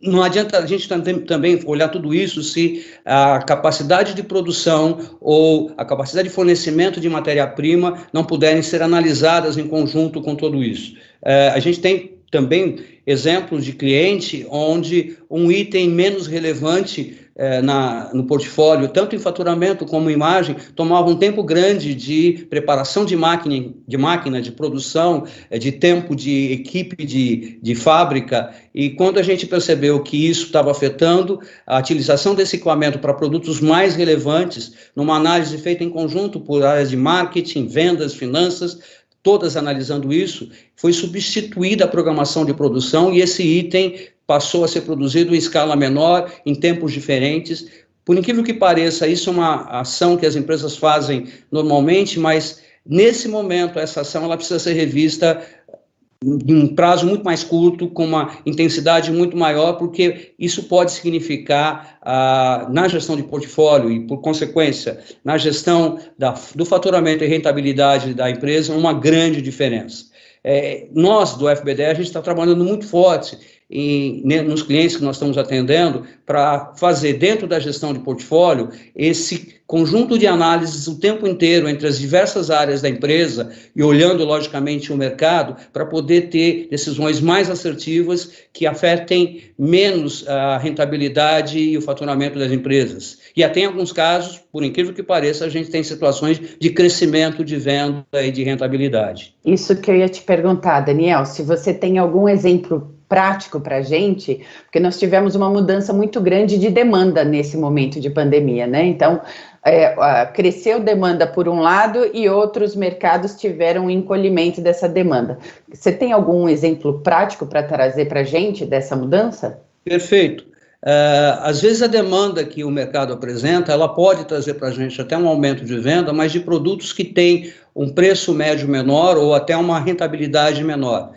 [SPEAKER 3] Não adianta a gente também olhar tudo isso se a capacidade de produção ou a capacidade de fornecimento de matéria-prima não puderem ser analisadas em conjunto com tudo isso. A gente tem também exemplos de cliente onde um item menos relevante no portfólio, tanto em faturamento como em imagem, tomava um tempo grande de preparação de máquina, de produção, de tempo de equipe de fábrica, e quando a gente percebeu que isso estava afetando a utilização desse equipamento para produtos mais relevantes, numa análise feita em conjunto por áreas de marketing, vendas, finanças, todas analisando isso, foi substituída a programação de produção e esse item passou a ser produzido em escala menor, em tempos diferentes. Por incrível que pareça, isso é uma ação que as empresas fazem normalmente, mas nesse momento essa ação ela precisa ser revista em um prazo muito mais curto, com uma intensidade muito maior, porque isso pode significar, na gestão de portfólio e, por consequência, na gestão do faturamento e rentabilidade da empresa, uma grande diferença. Nós, do FBDE, a gente está trabalhando muito forte nos clientes que nós estamos atendendo para fazer, dentro da gestão de portfólio, esse conjunto de análises o tempo inteiro entre as diversas áreas da empresa e olhando, logicamente, o mercado para poder ter decisões mais assertivas que afetem menos a rentabilidade e o faturamento das empresas. E até em alguns casos, por incrível que pareça, a gente tem situações de crescimento de venda e de rentabilidade.
[SPEAKER 1] Isso que eu ia te perguntar, Daniel, se você tem algum exemplo prático para a gente, porque nós tivemos uma mudança muito grande de demanda nesse momento de pandemia, né? Então, cresceu demanda por um lado e outros mercados tiveram um encolhimento dessa demanda. Você tem algum exemplo prático para trazer para a gente dessa mudança?
[SPEAKER 3] Perfeito. Às vezes a demanda que o mercado apresenta, ela pode trazer para a gente até um aumento de venda, mas de produtos que têm um preço médio menor ou até uma rentabilidade menor.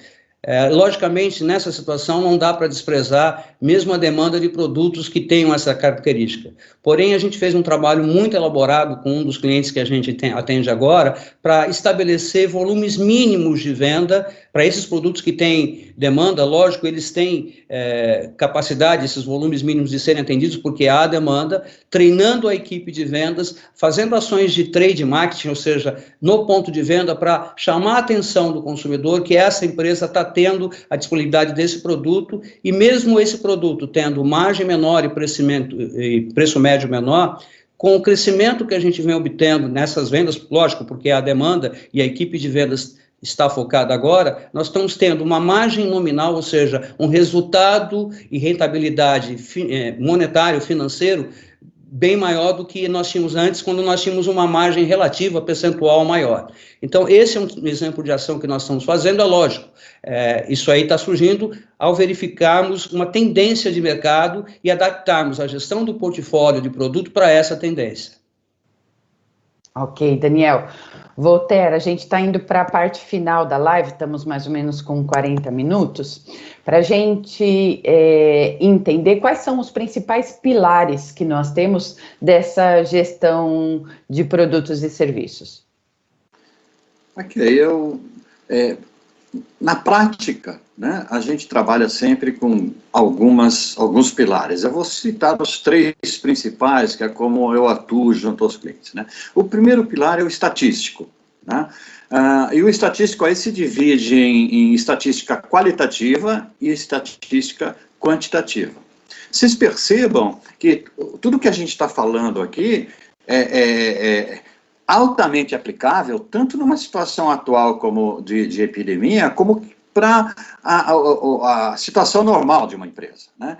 [SPEAKER 3] Logicamente, nessa situação, não dá para desprezar mesmo a demanda de produtos que tenham essa característica. Porém, a gente fez um trabalho muito elaborado com um dos clientes que a gente atende agora para estabelecer volumes mínimos de venda para esses produtos que têm demanda. Lógico, eles têm capacidade, esses volumes mínimos, de serem atendidos porque há demanda, treinando a equipe de vendas, fazendo ações de trade marketing, ou seja, no ponto de venda, para chamar a atenção do consumidor que essa empresa está tendo a disponibilidade desse produto, e mesmo esse produto tendo margem menor e preço médio menor, com o crescimento que a gente vem obtendo nessas vendas, lógico, porque a demanda e a equipe de vendas está focada agora, nós estamos tendo uma margem nominal, ou seja, um resultado e rentabilidade monetário, financeiro, bem maior do que nós tínhamos antes, quando nós tínhamos uma margem relativa percentual maior. Então, esse é um exemplo de ação que nós estamos fazendo, é lógico. Isso aí está surgindo ao verificarmos uma tendência de mercado e adaptarmos a gestão do portfólio de produto para essa tendência.
[SPEAKER 1] Ok, Daniel. Voltaire, a gente está indo para a parte final da live, estamos mais ou menos com 40 minutos, para a gente entender quais são os principais pilares que nós temos dessa gestão de produtos e serviços.
[SPEAKER 2] Ok, na prática, né, a gente trabalha sempre com alguns pilares. Eu vou citar os três principais, que é como eu atuo junto aos clientes, né? O primeiro pilar é o estatístico, né? E o estatístico aí se divide em estatística qualitativa e estatística quantitativa. Vocês percebam que tudo que a gente está falando aqui altamente aplicável, tanto numa situação atual como de epidemia, como para a situação normal de uma empresa, né?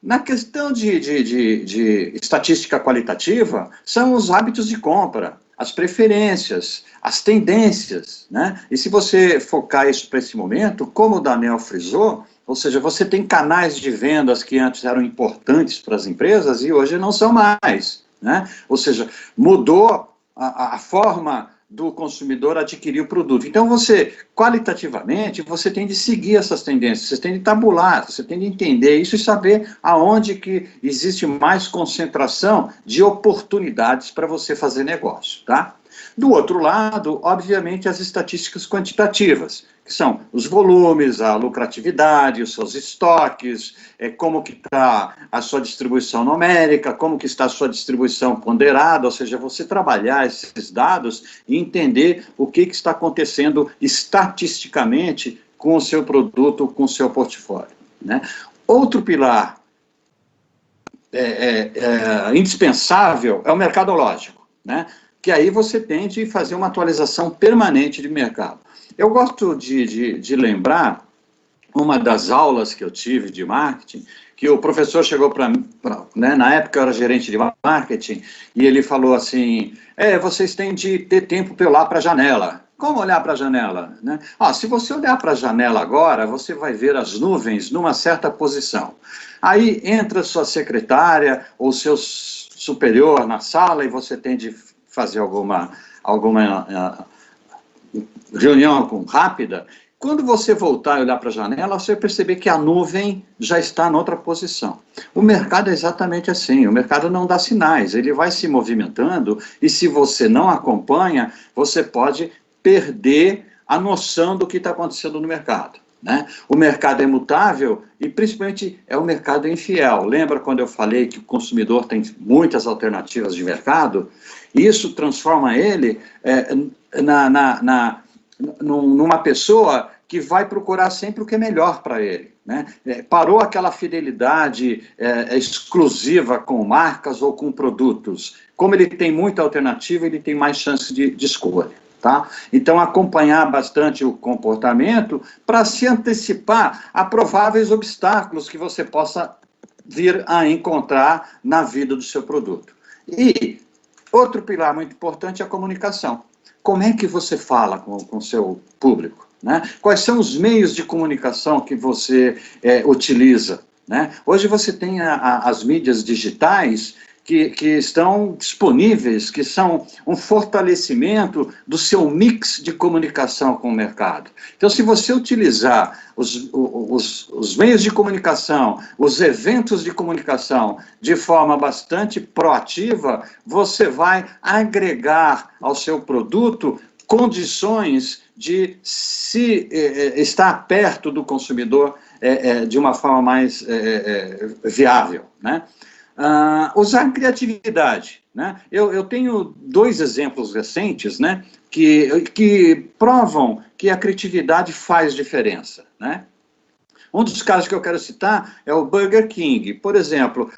[SPEAKER 2] Na questão de estatística qualitativa, são os hábitos de compra, as preferências, as tendências, né? E se você focar isso para esse momento, como o Daniel frisou, ou seja, você tem canais de vendas que antes eram importantes para as empresas e hoje não são mais, né? Ou seja, mudou a forma do consumidor adquirir o produto. Então, você, qualitativamente, você tem de seguir essas tendências, você tem de tabular, você tem de entender isso e saber aonde que existe mais concentração de oportunidades para você fazer negócio, tá? Do outro lado, obviamente, as estatísticas quantitativas, que são os volumes, a lucratividade, os seus estoques, como que está a sua distribuição numérica, como que está a sua distribuição ponderada, ou seja, você trabalhar esses dados e entender o que está acontecendo estatisticamente com o seu produto, com o seu portfólio, né? Outro pilar indispensável é o mercadológico, né? Que aí você tem de fazer uma atualização permanente de mercado. Eu gosto de lembrar uma das aulas que eu tive de marketing, que o professor chegou para mim, né, na época eu era gerente de marketing, e ele falou assim, vocês têm de ter tempo para olhar para a janela. Como olhar para a janela, né? Se você olhar para a janela agora, você vai ver as nuvens numa certa posição. Aí entra sua secretária ou seu superior na sala e você tem de fazer alguma reunião rápida. Quando você voltar e olhar para a janela, você vai perceber que a nuvem já está em outra posição. O mercado é exatamente assim, o mercado não dá sinais, ele vai se movimentando e se você não acompanha, você pode perder a noção do que está acontecendo no mercado, né? O mercado é mutável e, principalmente, é um mercado infiel. Lembra quando eu falei que o consumidor tem muitas alternativas de mercado? Isso transforma ele numa pessoa que vai procurar sempre o que é melhor para ele, né? Parou aquela fidelidade exclusiva com marcas ou com produtos. Como ele tem muita alternativa, ele tem mais chance de escolha. Tá? Então, acompanhar bastante o comportamento para se antecipar a prováveis obstáculos que você possa vir a encontrar na vida do seu produto. E outro pilar muito importante é a comunicação. Como é que você fala com o seu público, né? Quais são os meios de comunicação que você utiliza, né? Hoje você tem as mídias digitais que estão disponíveis, que são um fortalecimento do seu mix de comunicação com o mercado. Então, se você utilizar os meios de comunicação, os eventos de comunicação de forma bastante proativa, você vai agregar ao seu produto condições de estar perto do consumidor de uma forma mais viável, né? Usar criatividade, né? Eu tenho 2 exemplos recentes, né, que provam que a criatividade faz diferença, né? Um dos casos que eu quero citar é o Burger King. Por exemplo,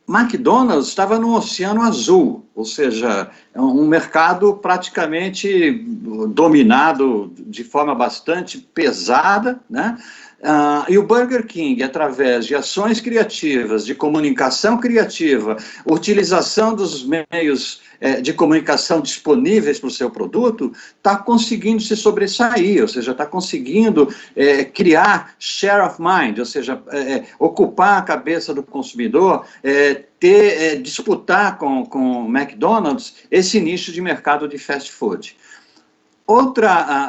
[SPEAKER 2] McDonald's estava no Oceano Azul, ou seja, é um mercado praticamente dominado de forma bastante pesada, né? E o Burger King, através de ações criativas, de comunicação criativa, utilização dos meios de comunicação disponíveis para o seu produto, está conseguindo se sobressair, ou seja, está conseguindo criar share of mind, ou seja, ocupar a cabeça do consumidor, disputar com o McDonald's esse nicho de mercado de fast food. Outro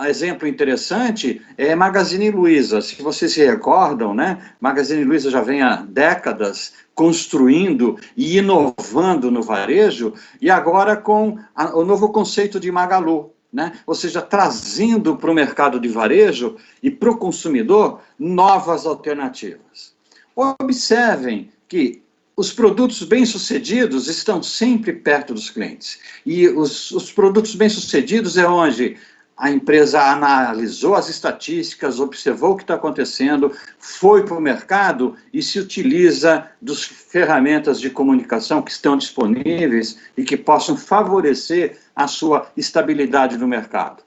[SPEAKER 2] exemplo interessante é Magazine Luiza. Se vocês se recordam, né, Magazine Luiza já vem há décadas construindo e inovando no varejo, e agora com o novo conceito de Magalu, né? Ou seja, trazendo para o mercado de varejo e para o consumidor novas alternativas. Observem que os produtos bem-sucedidos estão sempre perto dos clientes. E os produtos bem-sucedidos é onde a empresa analisou as estatísticas, observou o que está acontecendo, foi para o mercado e se utiliza das ferramentas de comunicação que estão disponíveis e que possam favorecer a sua estabilidade no mercado.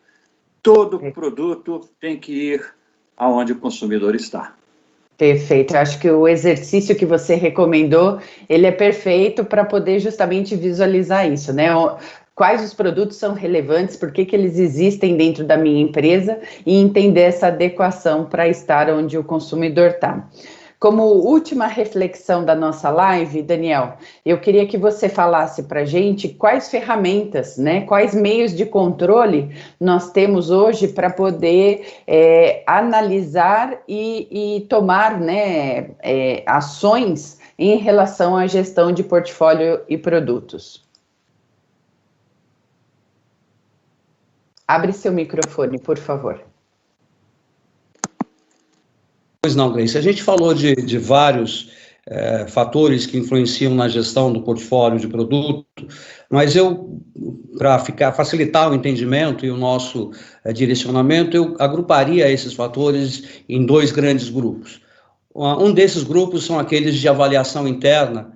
[SPEAKER 2] Todo produto tem que ir aonde o consumidor está.
[SPEAKER 1] Perfeito, eu acho que o exercício que você recomendou, ele é perfeito para poder justamente visualizar isso, né? Quais os produtos são relevantes, por que eles existem dentro da minha empresa e entender essa adequação para estar onde o consumidor está. Como última reflexão da nossa live, Daniel, eu queria que você falasse para a gente quais ferramentas, né, quais meios de controle nós temos hoje para poder analisar e tomar, né, ações em relação à gestão de portfólio e produtos. Abre seu microfone, por favor.
[SPEAKER 3] Pois não, Gleice. A gente falou de vários fatores que influenciam na gestão do portfólio de produto, mas para facilitar o entendimento e o nosso direcionamento, eu agruparia esses fatores em dois grandes grupos. Um desses grupos são aqueles de avaliação interna,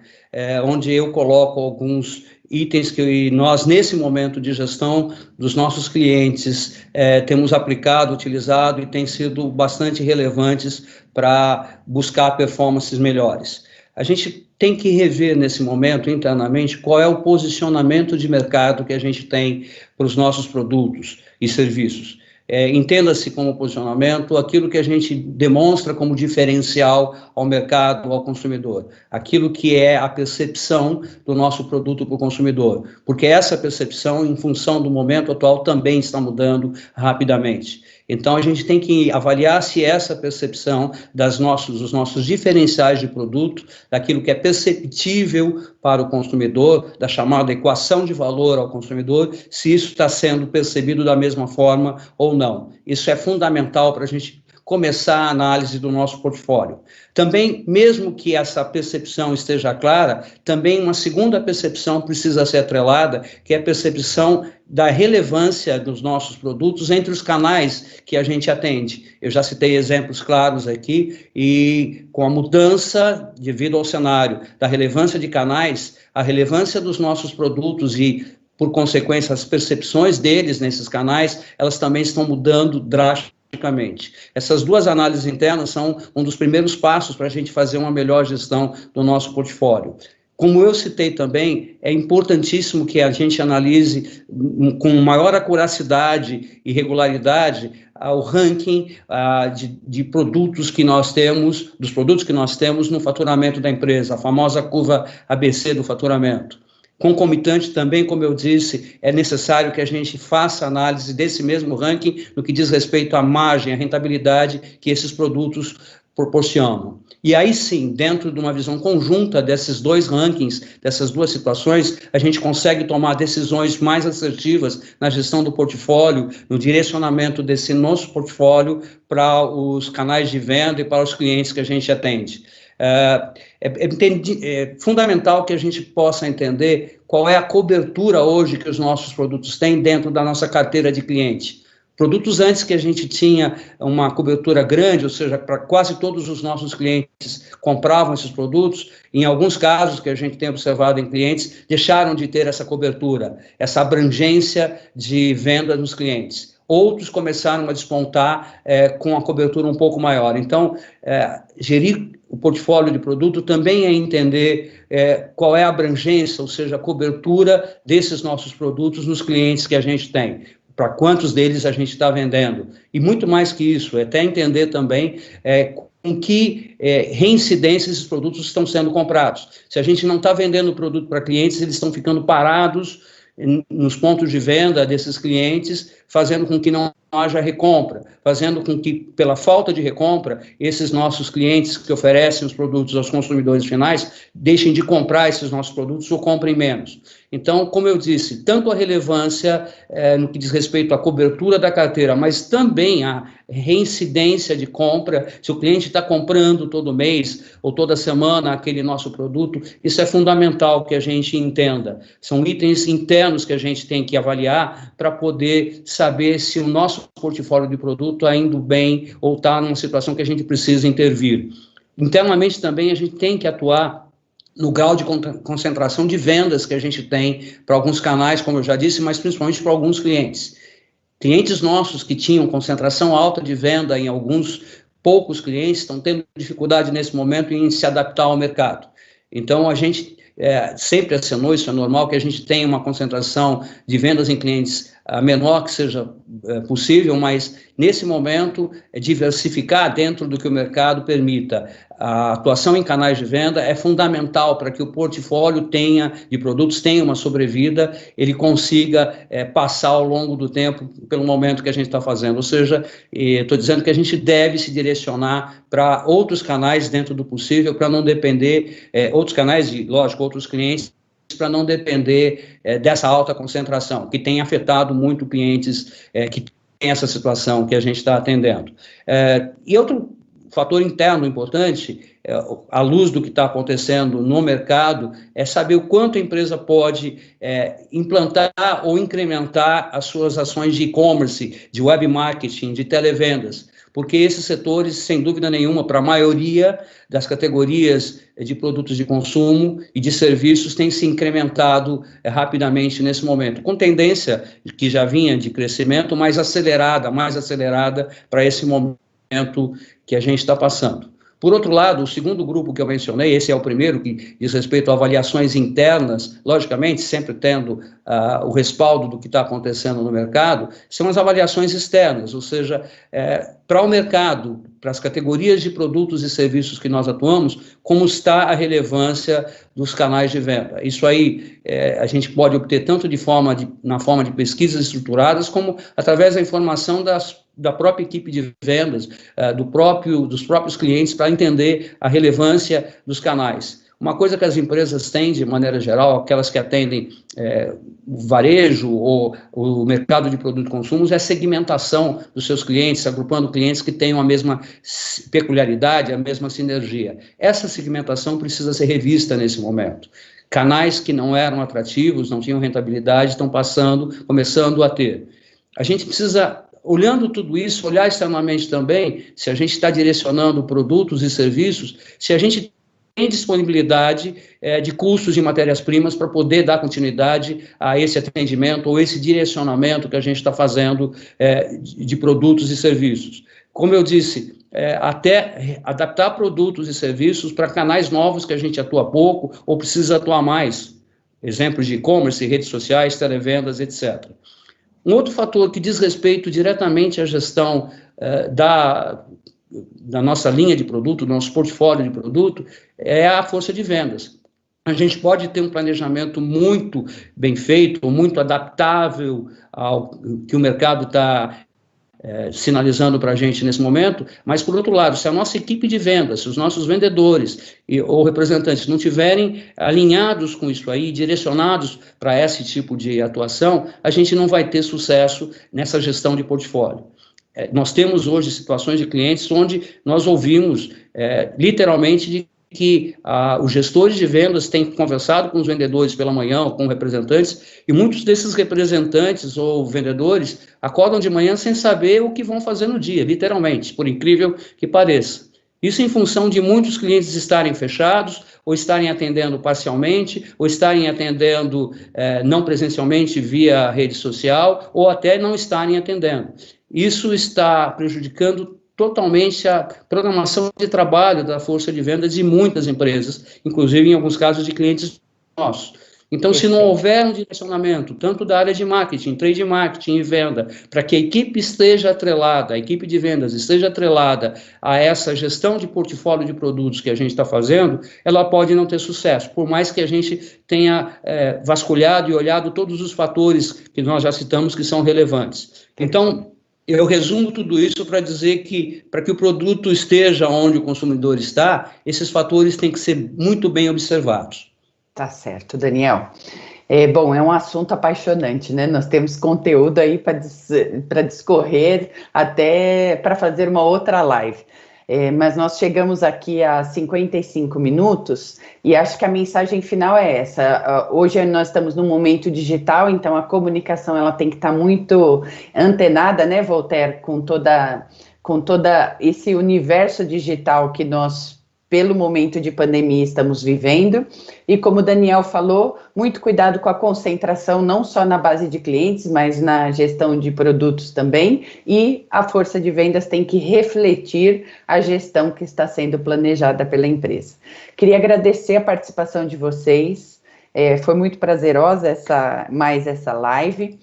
[SPEAKER 3] onde eu coloco alguns itens que nós, nesse momento de gestão dos nossos clientes, temos aplicado, utilizado e têm sido bastante relevantes para buscar performances melhores. A gente tem que rever nesse momento, internamente, qual é o posicionamento de mercado que a gente tem para os nossos produtos e serviços. Entenda-se como posicionamento aquilo que a gente demonstra como diferencial ao mercado, ao consumidor, aquilo que é a percepção do nosso produto para o consumidor, porque essa percepção, em função do momento atual, também está mudando rapidamente. Então, a gente tem que avaliar se essa percepção dos nossos diferenciais de produto, daquilo que é perceptível para o consumidor, da chamada equação de valor ao consumidor, se isso está sendo percebido da mesma forma ou não. Isso é fundamental para a gente começar a análise do nosso portfólio. Também, mesmo que essa percepção esteja clara, também uma segunda percepção precisa ser atrelada, que é a percepção da relevância dos nossos produtos entre os canais que a gente atende. Eu já citei exemplos claros aqui, e com a mudança devido ao cenário da relevância de canais, a relevância dos nossos produtos e, por consequência, as percepções deles nesses canais, elas também estão mudando drasticamente. Essas duas análises internas são um dos primeiros passos para a gente fazer uma melhor gestão do nosso portfólio. Como eu citei também, é importantíssimo que a gente analise com maior acuracidade e regularidade o ranking de produtos que nós temos, dos produtos que nós temos no faturamento da empresa, a famosa curva ABC do faturamento. Concomitante também, como eu disse, é necessário que a gente faça análise desse mesmo ranking no que diz respeito à margem, à rentabilidade que esses produtos proporcionam. E aí sim, dentro de uma visão conjunta desses dois rankings, dessas duas situações, a gente consegue tomar decisões mais assertivas na gestão do portfólio, no direcionamento desse nosso portfólio para os canais de venda e para os clientes que a gente atende. É fundamental que a gente possa entender qual é a cobertura hoje que os nossos produtos têm dentro da nossa carteira de cliente. Produtos antes que a gente tinha uma cobertura grande, ou seja, para quase todos os nossos clientes compravam esses produtos, em alguns casos que a gente tem observado em clientes, deixaram de ter essa cobertura, essa abrangência de venda dos clientes. Outros começaram a despontar com a cobertura um pouco maior. Então, gerir o portfólio de produto também é entender qual é a abrangência, ou seja, a cobertura desses nossos produtos nos clientes que a gente tem, para quantos deles a gente está vendendo. E muito mais que isso, é até entender também com que reincidência esses produtos estão sendo comprados. Se a gente não está vendendo o produto para clientes, eles estão ficando parados nos pontos de venda desses clientes, fazendo com que não haja recompra, fazendo com que, pela falta de recompra, esses nossos clientes que oferecem os produtos aos consumidores finais deixem de comprar esses nossos produtos ou comprem menos. Então, como eu disse, tanto a relevância no que diz respeito à cobertura da carteira, mas também a reincidência de compra, se o cliente está comprando todo mês ou toda semana aquele nosso produto, isso é fundamental que a gente entenda. São itens internos que a gente tem que avaliar para poder saber se o nosso portfólio de produto está indo bem ou está numa situação que a gente precisa intervir. Internamente também a gente tem que atuar no grau de concentração de vendas que a gente tem para alguns canais, como eu já disse, mas principalmente para alguns clientes. Clientes nossos que tinham concentração alta de venda em alguns poucos clientes estão tendo dificuldade nesse momento em se adaptar ao mercado. Então, a gente sempre acionou, isso é normal, que a gente tenha uma concentração de vendas em clientes menor que seja possível, mas nesse momento diversificar dentro do que o mercado permita. A atuação em canais de venda é fundamental para que o portfólio de produtos tenha uma sobrevida, ele consiga passar ao longo do tempo pelo momento que a gente está fazendo. Ou seja, estou dizendo que a gente deve se direcionar para outros canais dentro do possível, para não depender, outros canais e, lógico, outros clientes, para não depender dessa alta concentração, que tem afetado muito clientes que têm essa situação que a gente está atendendo. E outro fator interno importante, à luz do que está acontecendo no mercado, é saber o quanto a empresa pode implantar ou incrementar as suas ações de e-commerce, de web marketing, de televendas, porque esses setores, sem dúvida nenhuma, para a maioria das categorias de produtos de consumo e de serviços, têm se incrementado rapidamente nesse momento, com tendência que já vinha de crescimento mais acelerada para esse momento que a gente está passando. Por outro lado, o segundo grupo que eu mencionei, esse é o primeiro, que diz respeito a avaliações internas, logicamente, sempre tendo o respaldo do que está acontecendo no mercado, são as avaliações externas, ou seja, para o mercado, para as categorias de produtos e serviços que nós atuamos, como está a relevância dos canais de venda. Isso aí a gente pode obter tanto na forma de pesquisas estruturadas, como através da informação da própria equipe de vendas, dos próprios clientes, para entender a relevância dos canais. Uma coisa que as empresas têm, de maneira geral, aquelas que atendem o varejo ou o mercado de produtos e consumos, é a segmentação dos seus clientes, agrupando clientes que tenham a mesma peculiaridade, a mesma sinergia. Essa segmentação precisa ser revista nesse momento. Canais que não eram atrativos, não tinham rentabilidade, estão começando a ter. A gente precisa, olhando tudo isso, olhar externamente também, se a gente está direcionando produtos e serviços, se a gente tem disponibilidade de custos de matérias-primas para poder dar continuidade a esse atendimento ou esse direcionamento que a gente está fazendo de produtos e serviços. Como eu disse, até adaptar produtos e serviços para canais novos que a gente atua pouco ou precisa atuar mais. Exemplos de e-commerce, redes sociais, televendas, etc. Um outro fator que diz respeito diretamente à gestão da nossa linha de produto, do nosso portfólio de produto, é a força de vendas. A gente pode ter um planejamento muito bem feito, muito adaptável ao que o mercado está sinalizando para a gente nesse momento, mas, por outro lado, se a nossa equipe de vendas, se os nossos vendedores ou representantes não estiverem alinhados com isso aí, direcionados para esse tipo de atuação, a gente não vai ter sucesso nessa gestão de portfólio. Nós temos hoje situações de clientes onde nós ouvimos literalmente de que os gestores de vendas têm conversado com os vendedores pela manhã ou com representantes, e muitos desses representantes ou vendedores acordam de manhã sem saber o que vão fazer no dia, literalmente, por incrível que pareça. Isso em função de muitos clientes estarem fechados, ou estarem atendendo parcialmente, ou estarem atendendo não presencialmente via rede social, ou até não estarem atendendo. Isso está prejudicando totalmente a programação de trabalho da força de vendas de muitas empresas, inclusive em alguns casos de clientes nossos. Então, se não houver um direcionamento, tanto da área de marketing, trade marketing e venda, para que a equipe esteja atrelada, a equipe de vendas esteja atrelada a essa gestão de portfólio de produtos que a gente está fazendo, ela pode não ter sucesso, por mais que a gente tenha vasculhado e olhado todos os fatores que nós já citamos que são relevantes. Então, eu resumo tudo isso para dizer que, para que o produto esteja onde o consumidor está, esses fatores têm que ser muito bem observados.
[SPEAKER 1] Tá certo, Daniel. Bom, é um assunto apaixonante, né? Nós temos conteúdo aí para discorrer, até para fazer uma outra live. Mas nós chegamos aqui a 55 minutos e acho que a mensagem final é essa. Hoje nós estamos num momento digital, então a comunicação ela tem que estar muito antenada, né, Voltaire, com toda esse universo digital que nós pelo momento de pandemia estamos vivendo, e como o Daniel falou, muito cuidado com a concentração, não só na base de clientes, mas na gestão de produtos também, e a força de vendas tem que refletir a gestão que está sendo planejada pela empresa. Queria agradecer a participação de vocês, foi muito prazerosa essa live.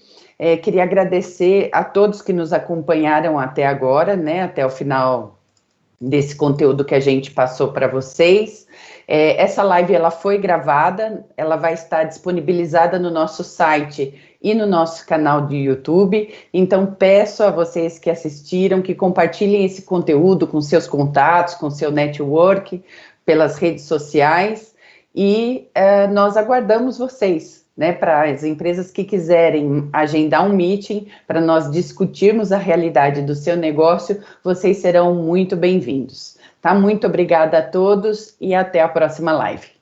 [SPEAKER 1] Queria agradecer a todos que nos acompanharam até agora, né, até o final desse conteúdo que a gente passou para vocês. Essa live ela foi gravada, ela vai estar disponibilizada no nosso site e no nosso canal de YouTube, então peço a vocês que assistiram, que compartilhem esse conteúdo com seus contatos, com seu network, pelas redes sociais, e nós aguardamos vocês, né, para as empresas que quiserem agendar um meeting para nós discutirmos a realidade do seu negócio, vocês serão muito bem-vindos. Tá? Muito obrigada a todos e até a próxima live.